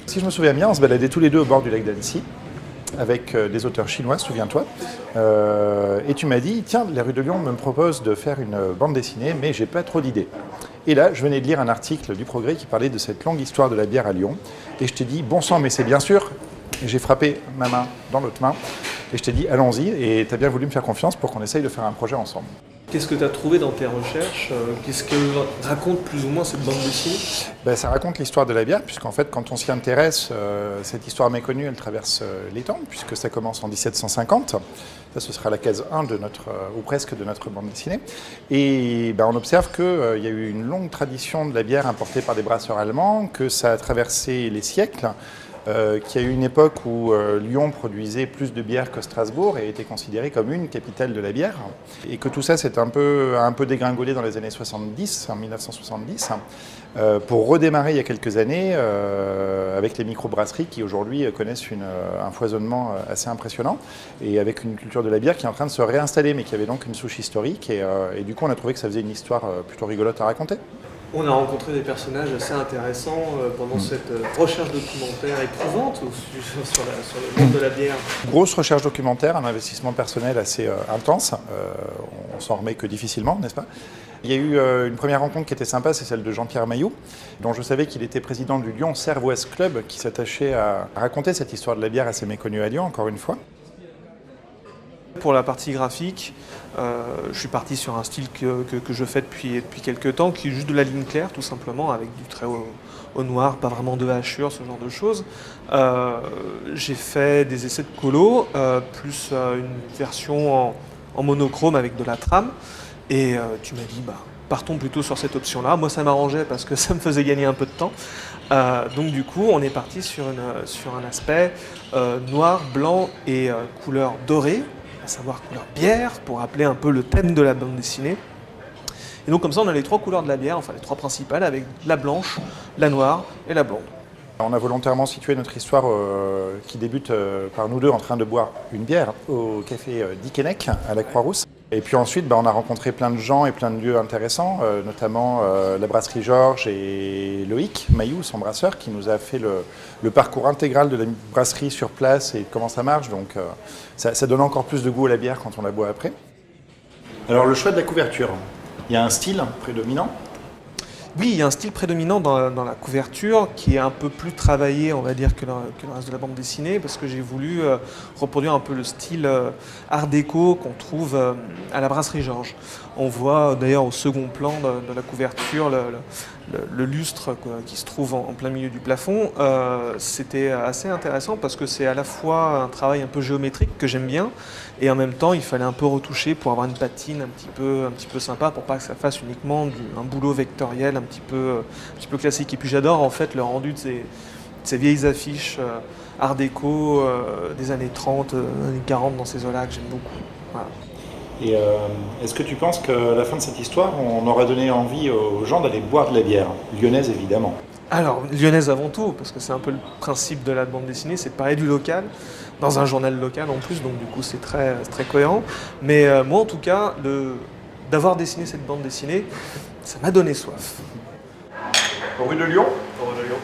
Si je me souviens bien, on se baladait tous les deux au bord du lac d'Annecy avec des auteurs chinois, souviens-toi. Et tu m'as dit, tiens, la rue de Lyon me propose de faire une bande dessinée, mais j'ai pas trop d'idées. Et là, je venais de lire un article du Progrès qui parlait de cette longue histoire de la bière à Lyon. Et je t'ai dit, bon sang, mais c'est bien sûr. Et j'ai frappé ma main dans l'autre main. Et je t'ai dit, allons-y. Et tu as bien voulu me faire confiance pour qu'on essaye de faire un projet ensemble. Qu'est-ce que tu as trouvé dans tes recherches? Qu'est-ce que raconte plus ou moins cette bande dessinée? Ça raconte l'histoire de la bière, puisqu'en fait, quand on s'y intéresse, cette histoire méconnue, elle traverse les temps, puisque ça commence en 1750. Ça, ce sera la case 1 de notre, ou presque de notre bande dessinée. Et on observe qu'il y a eu une longue tradition de la bière importée par des brasseurs allemands, que ça a traversé les siècles, qu'il y a eu une époque où Lyon produisait plus de bière que Strasbourg et était considérée comme une capitale de la bière. Et que tout ça s'est un peu dégringolé dans les années 70, en 1970, pour redémarrer il y a quelques années avec les microbrasseries qui aujourd'hui connaissent un foisonnement assez impressionnant et avec une culture de la bière qui est en train de se réinstaller mais qui avait donc une souche historique et du coup on a trouvé que ça faisait une histoire plutôt rigolote à raconter. On a rencontré des personnages assez intéressants pendant cette recherche documentaire éprouvante sur le monde de la bière. Grosse recherche documentaire, un investissement personnel assez intense. On s'en remet que difficilement, n'est-ce pas? Il y a eu une première rencontre qui était sympa, c'est celle de Jean-Pierre Mailloux, dont je savais qu'il était président du Lyon Cervoise Club, qui s'attachait à raconter cette histoire de la bière assez méconnue à Lyon, encore une fois. Pour la partie graphique, je suis parti sur un style que je fais depuis quelques temps, qui est juste de la ligne claire, tout simplement, avec du trait au noir, pas vraiment de hachure, ce genre de choses. J'ai fait des essais de colo, plus une version en monochrome avec de la trame. Et tu m'as dit, partons plutôt sur cette option-là. Moi, ça m'arrangeait parce que ça me faisait gagner un peu de temps. Donc du coup, on est parti sur un aspect noir, blanc et couleur dorée, à savoir couleur bière, pour rappeler un peu le thème de la bande dessinée. Et donc comme ça, on a les trois couleurs de la bière, enfin les trois principales, avec la blanche, la noire et la blonde. On a volontairement situé notre histoire qui débute par nous deux en train de boire une bière au café Dickeneck à la Croix-Rousse. Et puis ensuite, on a rencontré plein de gens et plein de lieux intéressants, notamment la brasserie Georges et Loïc Mailloux, son brasseur, qui nous a fait le parcours intégral de la brasserie sur place et comment ça marche. Donc ça donne encore plus de goût à la bière quand on la boit après. Alors le choix de la couverture, il y a un style prédominant? Oui, il y a un style prédominant dans la couverture qui est un peu plus travaillé, on va dire, que le reste de la bande dessinée, parce que j'ai voulu reproduire un peu le style art déco qu'on trouve à la brasserie Georges. On voit d'ailleurs au second plan de la couverture le lustre qui se trouve en plein milieu du plafond. C'était assez intéressant parce que c'est à la fois un travail un peu géométrique que j'aime bien, et en même temps il fallait un peu retoucher pour avoir une patine un petit peu sympa, pour pas que ça fasse uniquement un boulot vectoriel un petit peu classique. Et puis j'adore en fait le rendu de ces vieilles affiches art déco des années 30, années 40 dans ces eaux-là que j'aime beaucoup. Voilà. Et est-ce que tu penses qu'à la fin de cette histoire, on aura donné envie aux gens d'aller boire de la bière, lyonnaise évidemment? Alors, lyonnaise avant tout, parce que c'est un peu le principe de la bande dessinée, c'est de parler du local, dans un journal local en plus, donc du coup c'est très cohérent. Mais moi en tout cas, d'avoir dessiné cette bande dessinée, ça m'a donné soif. Rue de Lyon? Rue de Lyon.